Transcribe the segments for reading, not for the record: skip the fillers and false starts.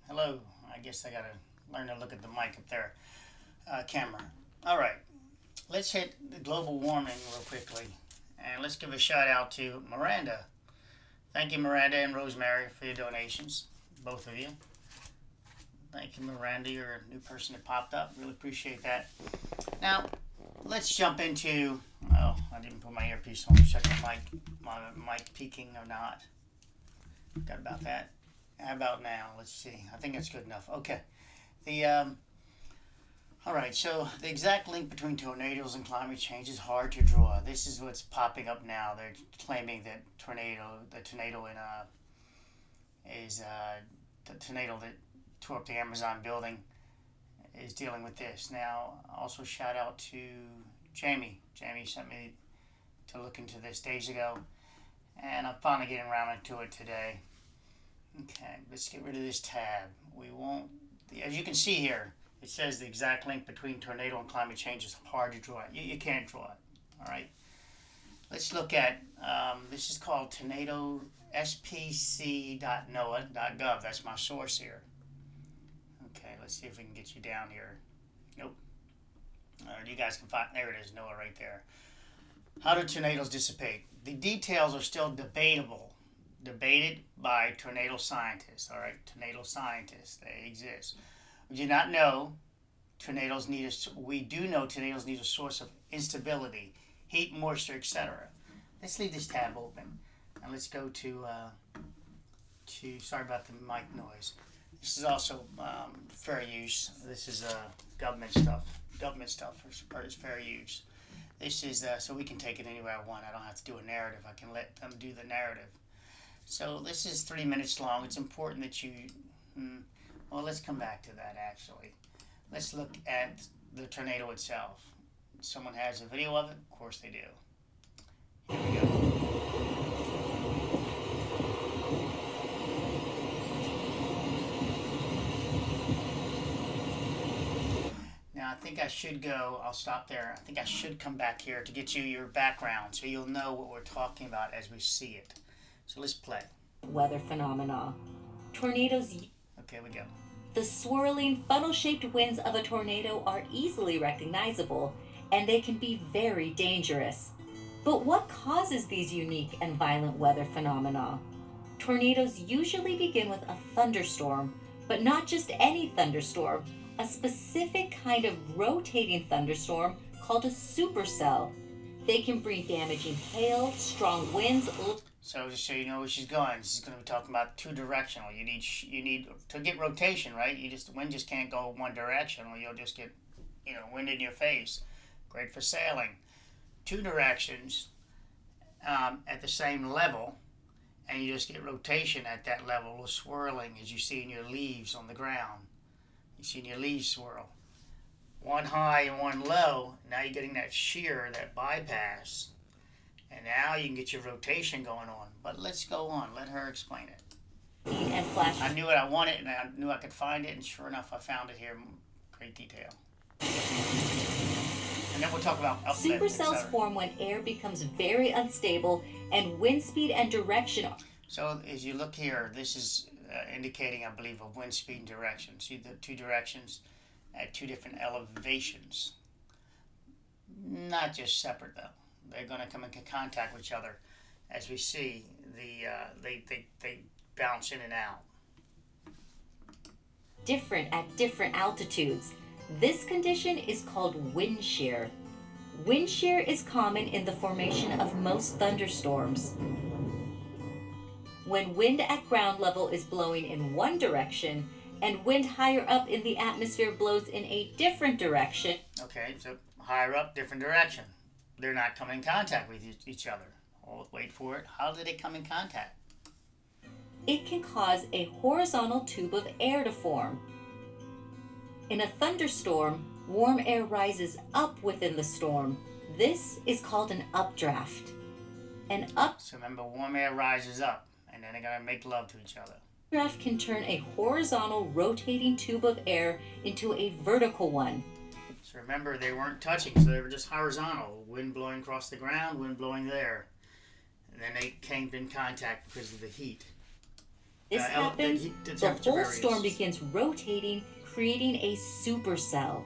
Hello. I guess I gotta learn to look at the mic up there, camera. All right. Let's hit the global warming real quickly, and let's give a shout out to Miranda. Thank you, Miranda and Rosemary, for your donations, both of you. Thank you, Miranda. You're a new person that popped up. Really appreciate that. Now, let's jump into. Oh, I didn't put my earpiece on. Check my mic peaking or not. Forgot about that. How about now? Let's see. I think that's good enough. Okay. The all right. So the exact link between tornadoes and climate change is hard to draw. This is what's popping up now. They're claiming that the tornado in is the tornado that tore up the Amazon building is dealing with this. Now, also shout out to Jamie. Jamie sent me to look into this days ago, and I'm finally getting around to it today. Okay, let's get rid of this tab. We won't, as you can see here, it says the exact link between tornado and climate change is hard to draw. You can't draw it, all right? Let's look at, this is called tornado spc.noaa.gov. That's my source here. Okay, let's see if we can get you down here. Nope. You guys can find, there it is, NOAA right there. How do tornadoes dissipate? The details are still debated by tornado scientists. All right, tornado scientists, they exist. We do not know tornadoes need we do know tornadoes need a source of instability, heat, moisture, etc. Let's leave this tab open, and let's go to sorry about the mic noise. This is also fair use. This is government stuff. Government stuff is fair use. This is so we can take it anywhere I want. I don't have to do a narrative. I can let them do the narrative. So this is 3 minutes long. It's important that you, well, let's come back to that actually. Let's look at the tornado itself. Someone has a video of it? Of course they do. Here we go. Now I think I should go, I'll stop there. I think I should come back here to get you your background so you'll know what we're talking about as we see it. So let's play. Weather phenomena. Tornadoes. Okay, we go. The swirling, funnel-shaped winds of a tornado are easily recognizable, and they can be very dangerous. But what causes these unique and violent weather phenomena? Tornadoes usually begin with a thunderstorm, but not just any thunderstorm, a specific kind of rotating thunderstorm called a supercell. They can bring damaging hail, strong winds. So just so you know where she's going, this is going to be talking about two directional. You need to get rotation, right? The wind just can't go one direction, or you'll just get, wind in your face. Great for sailing. Two directions at the same level, and you just get rotation at that level, or swirling, as you see in your leaves on the ground. You see in your leaves swirl. One high and one low. Now you're getting that shear, that bypass. And now you can get your rotation going on. But let's go on. Let her explain it. And flash. I knew what I wanted, and I knew I could find it, and sure enough, I found it here in great detail. And then we'll talk about uplift, Supercells form when air becomes very unstable and wind speed and direction. So as you look here, this is indicating, I believe, a wind speed and direction. See the two directions at two different elevations. Not just separate, though. They're going to come into contact with each other. As we see, they bounce in and out. Different at different altitudes. This condition is called wind shear. Wind shear is common in the formation of most thunderstorms. When wind at ground level is blowing in one direction and wind higher up in the atmosphere blows in a different direction. Okay, so higher up, different direction. They're not coming in contact with each other. Oh, wait for it. How do they come in contact? It can cause a horizontal tube of air to form. In a thunderstorm, warm air rises up within the storm. This is called an updraft. So remember, warm air rises up, and then they're going to make love to each other. Updraft can turn a horizontal rotating tube of air into a vertical one. So remember, they weren't touching, so they were just horizontal. Wind blowing across the ground, wind blowing there. And then they came in contact because of the heat. This happens, the the temperature whole varies. storm begins rotating, creating a supercell.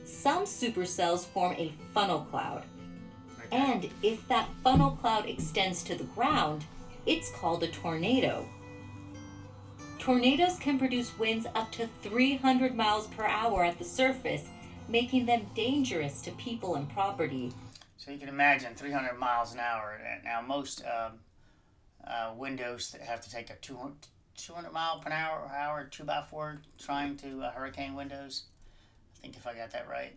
Some supercells form a funnel cloud, Okay. and if that funnel cloud extends to the ground, it's called a tornado. Tornadoes can produce winds up to 300 miles per hour at the surface, making them dangerous to people and property. So you can imagine 300 miles an hour. Now most windows have to take a 200 mile per hour 2x4 trying to hurricane windows. I think if I got that right.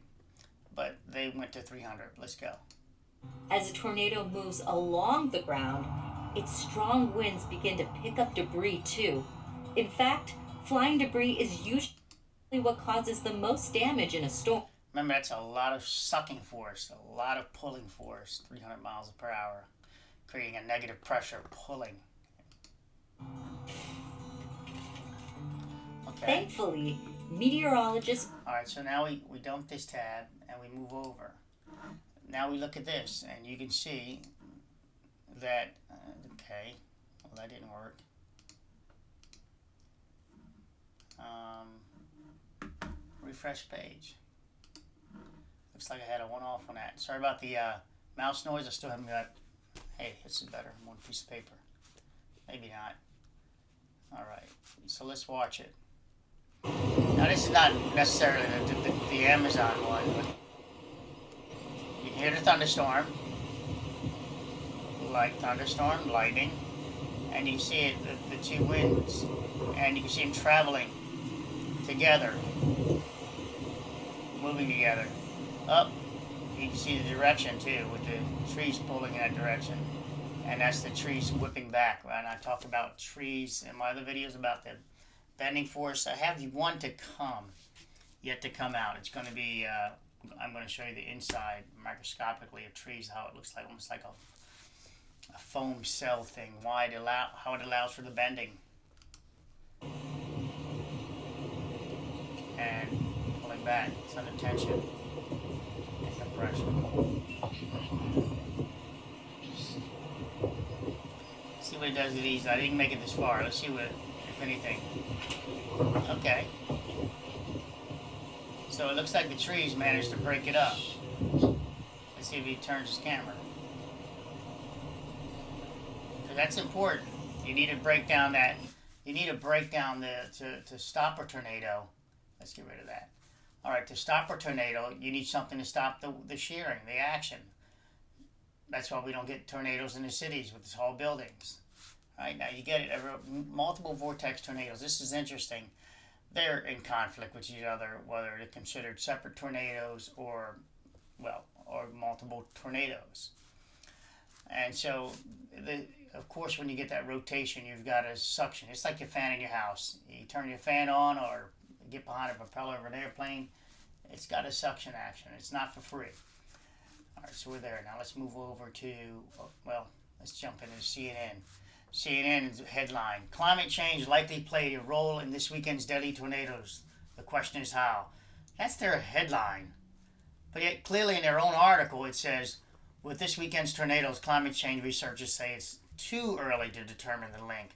But they went to 300. Let's go. As a tornado moves along the ground, its strong winds begin to pick up debris too. In fact, flying debris is usually what causes the most damage in a storm. Remember, that's a lot of sucking force, a lot of pulling force, 300 miles per hour, creating a negative pressure pulling. Okay. Thankfully, meteorologists All right, so now we dump this tab and we move over. Now we look at this and you can see that, okay, well that didn't work. Refresh page. Looks like I had a one-off on that. Sorry about the mouse noise. I still haven't got. Hey, this is better. One piece of paper. Maybe not. All right. So let's watch it. Now this is not necessarily the Amazon one, but you can hear the thunderstorm, like thunderstorm, lightning, and you see it, the two winds, and you can see them traveling together, moving together. Up, you can see the direction too, with the trees pulling in that direction, and that's the trees whipping back. And I talk about trees in my other videos about the bending force. I have one to come, yet to come out. It's going to be, I'm going to show you the inside microscopically of trees, how it looks like, almost like a foam cell thing, how it allows for the bending. And pulling back, it's under tension and compression. See what it does to these. I didn't make it this far. Let's see what, if anything. Okay. So it looks like the trees managed to break it up. Let's see if he turns his camera. So that's important. You need to break down that. You need to break down to stop a tornado. Let's get rid of that. All right, to stop a tornado, you need something to stop the shearing, the action. That's why we don't get tornadoes in the cities with tall buildings. All right, now you get it. Multiple vortex tornadoes. This is interesting. They're in conflict with each other, whether they're considered separate tornadoes or multiple tornadoes. And so, of course, when you get that rotation, you've got a suction. It's like your fan in your house. You turn your fan on or get behind a propeller of an airplane, it's got a suction action. It's not for free. All right, so we're there. Now let's move over to, let's jump into CNN. CNN's headline, climate change likely played a role in this weekend's deadly tornadoes. The question is how. That's their headline. But yet clearly in their own article it says, with this weekend's tornadoes, climate change researchers say it's too early to determine the link.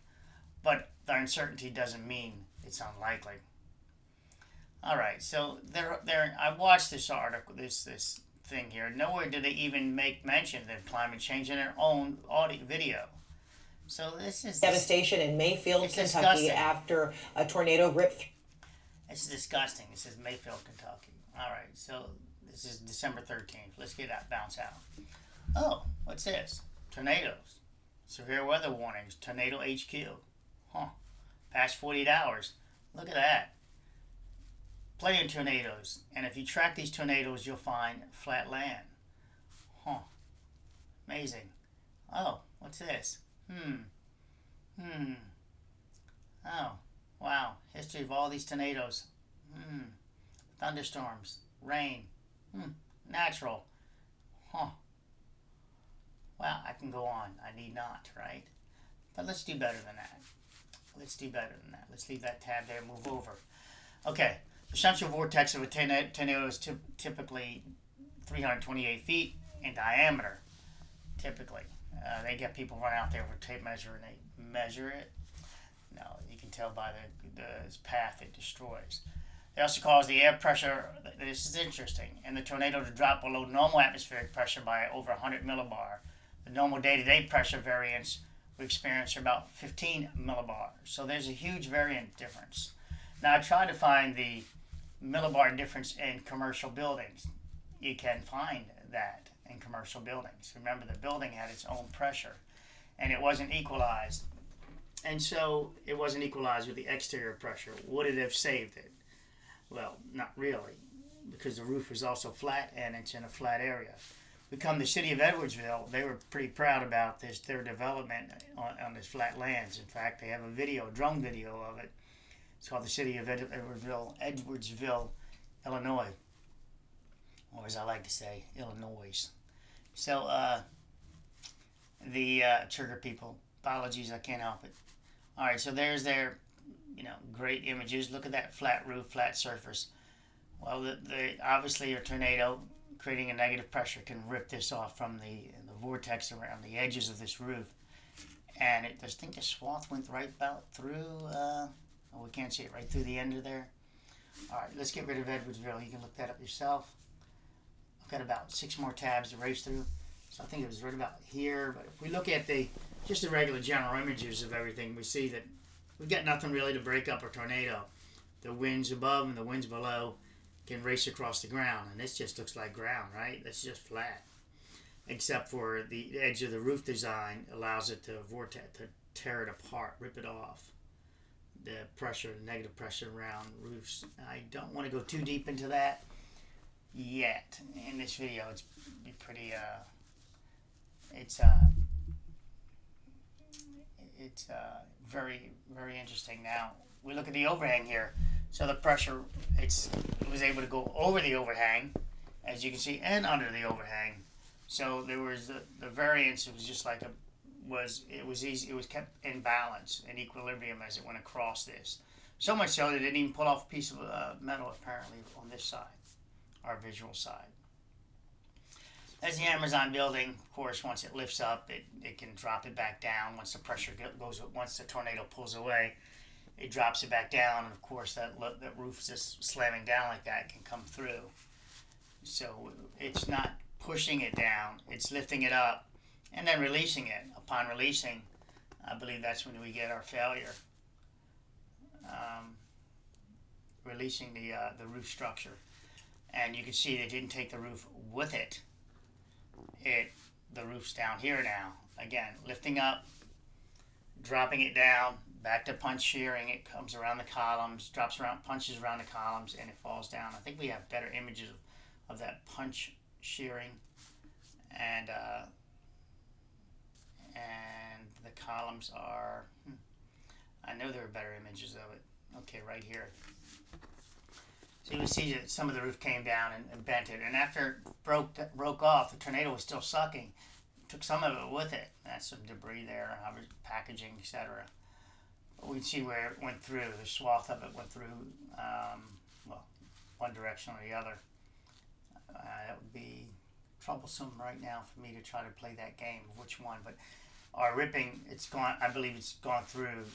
But the uncertainty doesn't mean it's unlikely. All right, so I watched this article, this thing here. Nowhere did they even make mention of climate change in their own video. So this is devastation in Mayfield, Kentucky, disgusting. After a tornado ripped. It's disgusting. It says Mayfield, Kentucky. All right, so this is December 13th. Let's get that bounce out. Oh, what's this? Tornadoes. Severe weather warnings. Tornado HQ. Huh. Past 48 hours. Look at that. Plenty of tornadoes. And if you track these tornadoes, you'll find flat land. Huh. Amazing. Oh, what's this? Oh, wow. History of all these tornadoes. Thunderstorms. Rain. Natural. Huh. Wow, I can go on. I need not, right? But let's do better than that. Let's leave that tab there and move over. Okay. The central vortex of a tornado is typically 328 feet in diameter. Typically. They get people run out there with a tape measure and they measure it. No, you can tell by the path it destroys. They also cause the air pressure, this is interesting, and the tornado to drop below normal atmospheric pressure by over 100 millibar. The normal day-to-day pressure variance we experience are about 15 millibar. So there's a huge variant difference. Now I tried to find the millibar difference in commercial buildings. You can find that in commercial buildings. Remember, the building had its own pressure, and it wasn't equalized. And so it wasn't equalized with the exterior pressure. Would it have saved it? Well, not really, because the roof is also flat and it's in a flat area. We come to the city of Edwardsville. They were pretty proud about this, their development on this flat lands. In fact, they have a video, a drone video of it. It's called the city of Edwardsville, Illinois, or as I like to say, Illinois. So the trigger people, apologies, I can't help it. All right, so there's their, great images. Look at that flat roof, flat surface. Well, the obviously a tornado creating a negative pressure can rip this off from the vortex around the edges of this roof. And I think the swath went right about through, we can't see it, right through the end of there. All right, let's get rid of Edwardsville. You can look that up yourself. I've got about 6 more tabs to race through. So I think it was right about here. But if we look at just the regular general images of everything, we see that we've got nothing really to break up a tornado. The winds above and the winds below can race across the ground, and this just looks like ground, right? That's just flat, except for the edge of the roof design allows it to vortex, to tear it apart, rip it off. The pressure, the negative pressure around roofs. I don't want to go too deep into that yet in this video. It's pretty it's very, very interesting. Now we look at the overhang here. So the pressure, it was able to go over the overhang, as you can see, and under the overhang. So there was the variance. It was just like it was easy. It was kept in balance, in equilibrium as it went across this. So much so that it didn't even pull off a piece of metal apparently on this side, our visual side. As the Amazon building, of course, once it lifts up, it can drop it back down. Once the pressure goes, once the tornado pulls away, it drops it back down, and of course that roof just slamming down like that can come through. So it's not pushing it down, it's lifting it up and then releasing it. Upon releasing, I believe that's when we get our failure. Releasing the roof structure. And you can see they didn't take the roof with it. The roof's down here now. Again, lifting up, dropping it down, back to punch shearing. It comes around the columns, drops around, punches around the columns, and it falls down. I think we have better images of that punch shearing, and the columns are. I know there are better images of it. Okay, right here. So you can see that some of the roof came down and bent it, and after it broke off, the tornado was still sucking. Took some of it with it. That's some debris there, packaging, etc. But we can see where it went through. The swath of it went through, one direction or the other. That would be troublesome right now for me to try to play that game, which one. But our ripping, it's gone. I believe it's gone through,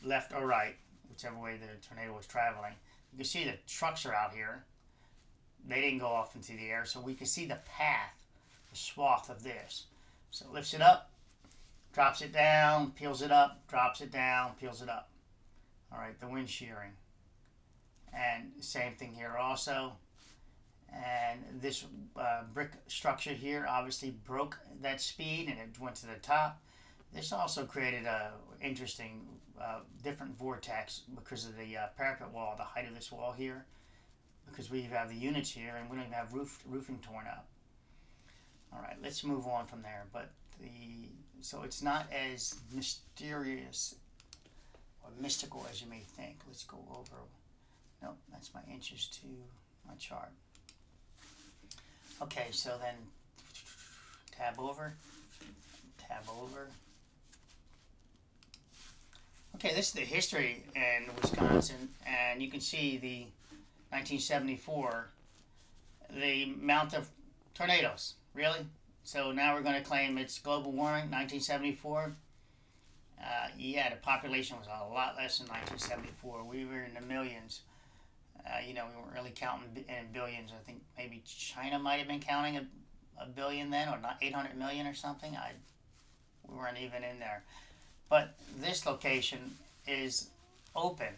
left or right, whichever way the tornado was traveling. You can see the trucks are out here. They didn't go off into the air, so we can see the path, the swath of this. So it lifts it up, drops it down, peels it up, drops it down, peels it up. All right, the wind shearing. And same thing here also. And this brick structure here obviously broke that speed and it went to the top. This also created a interesting different vortex because of the parapet wall, the height of this wall here, because we have the units here and we don't even have roofing torn up. All right, let's move on from there. But so it's not as mysterious or mystical as you may think. Let's go over. Nope, that's my inches to my chart. Okay, so then tab over. Okay, this is the history in Wisconsin, and you can see the 1974, the amount of tornadoes, really? So now we're going to claim it's global warming, 1974, Yeah, the population was a lot less in 1974. We were in the millions. We weren't really counting in billions. I think maybe China might have been counting a billion then, or not 800 million or something. We weren't even in there. But this location is open.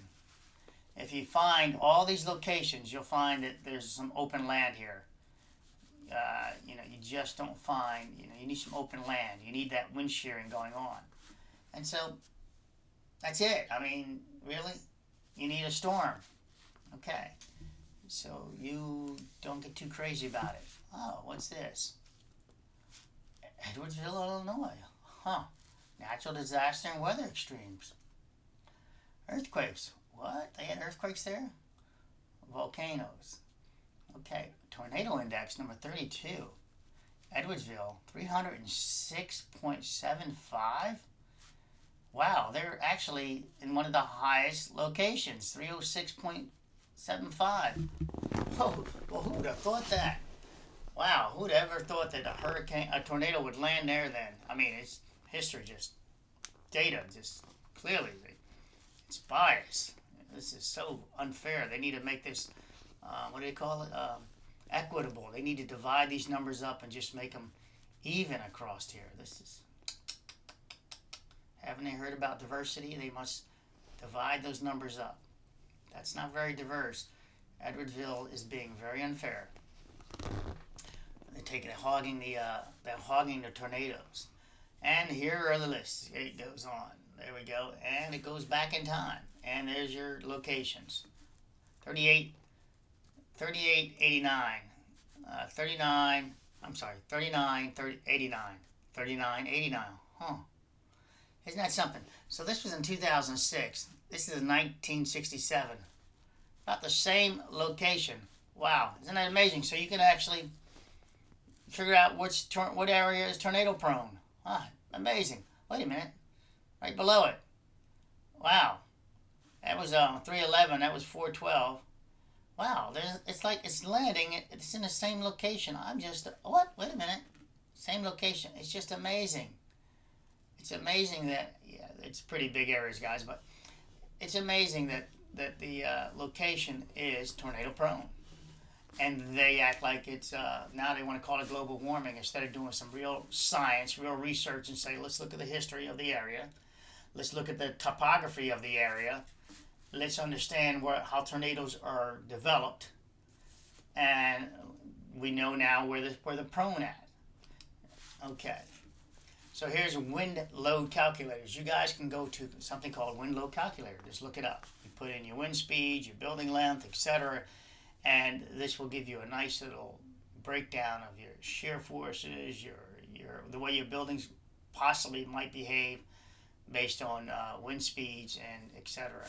If you find all these locations, you'll find that there's some open land here. You just don't find, you need some open land. You need that wind shearing going on. And so that's it. I mean, really, you need a storm. Okay. So you don't get too crazy about it. Oh, what's this? Edwardsville, Illinois. Huh. Natural disaster and weather extremes. Earthquakes. What? They had earthquakes there? Volcanoes. Okay. Tornado index number 32. Edwardsville, 306.75. Wow, they're actually in one of the highest locations, 306.75. Oh, well, who would have thought that? Wow, who'd ever thought that a tornado would land there then? I mean, it's history, just data, just clearly, it's bias. This is so unfair. They need to make this, what do they call it? Equitable. They need to divide these numbers up and just make them even across here. Haven't they heard about diversity? They must divide those numbers up. That's not very diverse. Edwardsville is being very unfair. They're hogging the tornadoes. And here are the lists. It goes on. There we go. And it goes back in time. And there's your locations. 3889. 39, 89. 3989. Huh. Isn't that something? So this was in 2006. This is 1967. About the same location. Wow. Isn't that amazing? So you can actually figure out what area is tornado prone. Ah, amazing. Wait a minute. Right below it. Wow. That was 311. That was 412. Wow. It's like it's landing. It's in the same location. What? Wait a minute. Same location. It's just amazing. It's amazing that, it's pretty big areas, guys, but it's amazing that the location is tornado prone. And they act like it's, now they want to call it global warming instead of doing some real science, real research and say, let's look at the history of the area. Let's look at the topography of the area. Let's understand how tornadoes are developed. And we know now where they're prone at. Okay. So here's wind load calculators. You guys can go to something called wind load calculator. Just look it up. You put in your wind speed, your building length, etc. And this will give you a nice little breakdown of your shear forces, the way your buildings possibly might behave based on wind speeds and etc.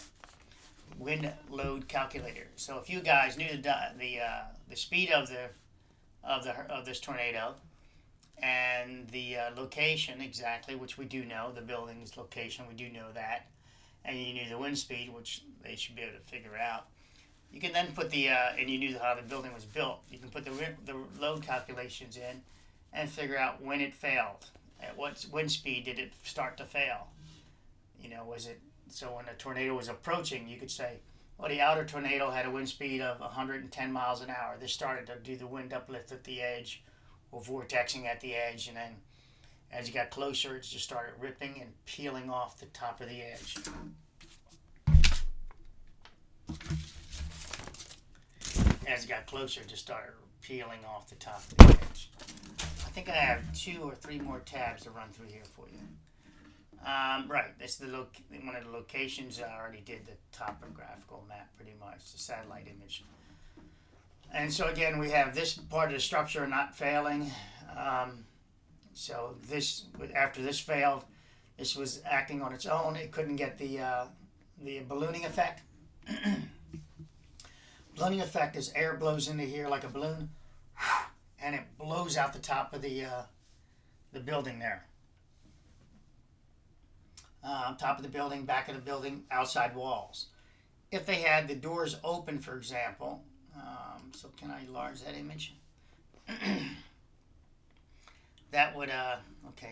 Wind load calculator. So if you guys knew the speed of this tornado and the location exactly, which we do know, the building's location, we do know that, and you knew the wind speed, which they should be able to figure out. You can then put and you knew how the building was built. You can put the load calculations in and figure out when it failed. At what wind speed did it start to fail? So when a tornado was approaching, you could say, well, the outer tornado had a wind speed of 110 miles an hour. This started to do the wind uplift at the edge, or vortexing at the edge, and then as you got closer, it just started ripping and peeling off the top of the edge. As it got closer, it just started peeling off the top of the edge. I think I have 2 or 3 more tabs to run through here for you. Right, this is one of the locations. I already did the topographical map pretty much, the satellite image. And so again, we have this part of the structure not failing. So this, after this failed, this was acting on its own. It couldn't get the ballooning effect. Ballooning effect is air blows into here like a balloon, and it blows out the top of the building there. Top of the building, back of the building, outside walls. If they had the doors open, for example, so can I enlarge that image? That would,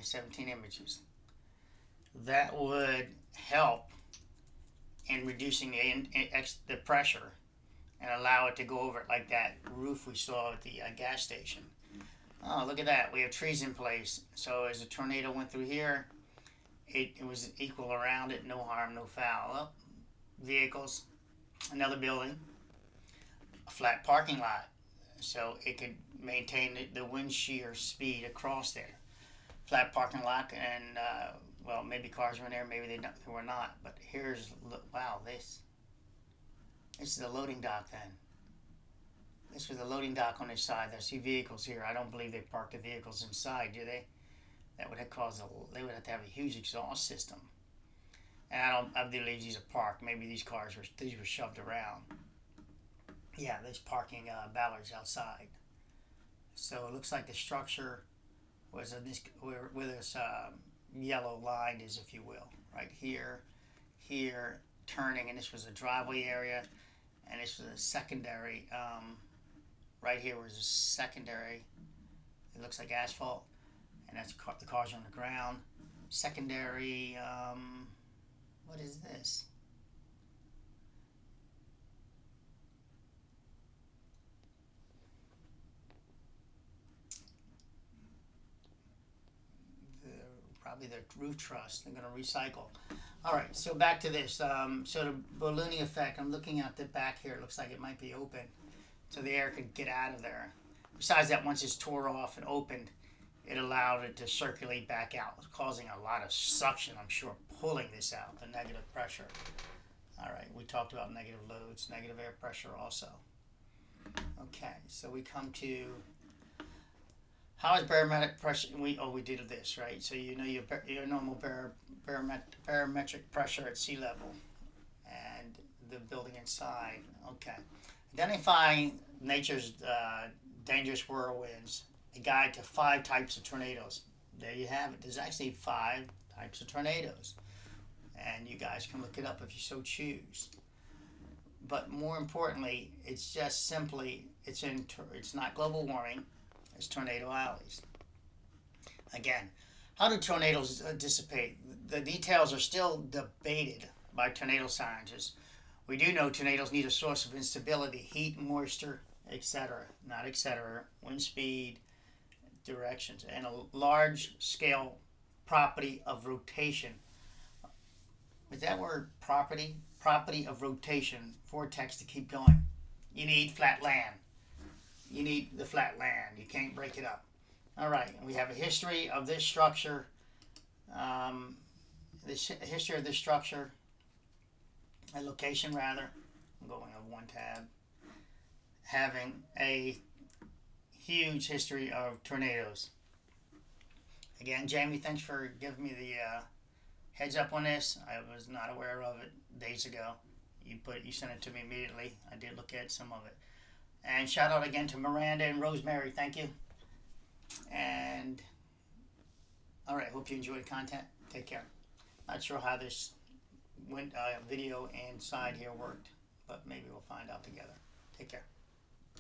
17 images. that would help in reducing the pressure and allow it to go over it like that roof we saw at the gas station. Oh, look at that. We have trees in place. So as a tornado went through here, it was equal around it. No harm, no foul. Oh, vehicles, another building, a flat parking lot. So it could maintain the wind shear speed across there. Flat parking lot, and well, maybe cars were in there, maybe they were not. But here's, wow, this is the loading dock then. This was the loading dock on this side. I see vehicles here. I don't believe they park the vehicles inside, do they? That would have caused they would have to have a huge exhaust system. And I believe these are parked. Maybe these were shoved around. Yeah, there's parking ballards outside. So it looks like the structure was where this yellow line is, if you will, right here, here, turning, and this was a driveway area, and this was a secondary. Right here was a secondary. It looks like asphalt, and that's the cars are on the ground. Secondary. What is this? Probably the roof truss. They're going to recycle. All right, so back to this. So the ballooning effect, I'm looking at the back here. It looks like it might be open, so the air could get out of there. Besides that, once it's tore off and opened, it allowed it to circulate back out, causing a lot of suction, I'm sure, pulling this out, the negative pressure. All right, we talked about negative loads, negative air pressure also. Okay, so we come to how is barometric pressure? We did this, right? So you know your normal barometric pressure at sea level, and the building inside. Okay, identifying nature's dangerous whirlwinds. A guide to 5 types of tornadoes. There you have it. There's actually 5 types of tornadoes, and you guys can look it up if you so choose. But more importantly, it's just simply it's not global warming. It's tornado alleys. Again, how do tornadoes dissipate? The details are still debated by tornado scientists. We do know tornadoes need a source of instability, heat, moisture, etc. Not etc. Wind speed, directions, and a large-scale property of rotation. Is that word property? Property of rotation, vortex to keep going. You need flat land. You need the flat land. You can't break it up. All right, we have a history of this structure. History of this structure, a location rather. I'm going over one tab. Having a huge history of tornadoes. Again, Jamie, thanks for giving me the heads up on this. I was not aware of it days ago. You sent it to me immediately. I did look at some of it. And shout out again to Miranda and Rosemary. Thank you. And all right, hope you enjoyed the content. Take care. Not sure how this video inside here worked, but maybe we'll find out together. Take care.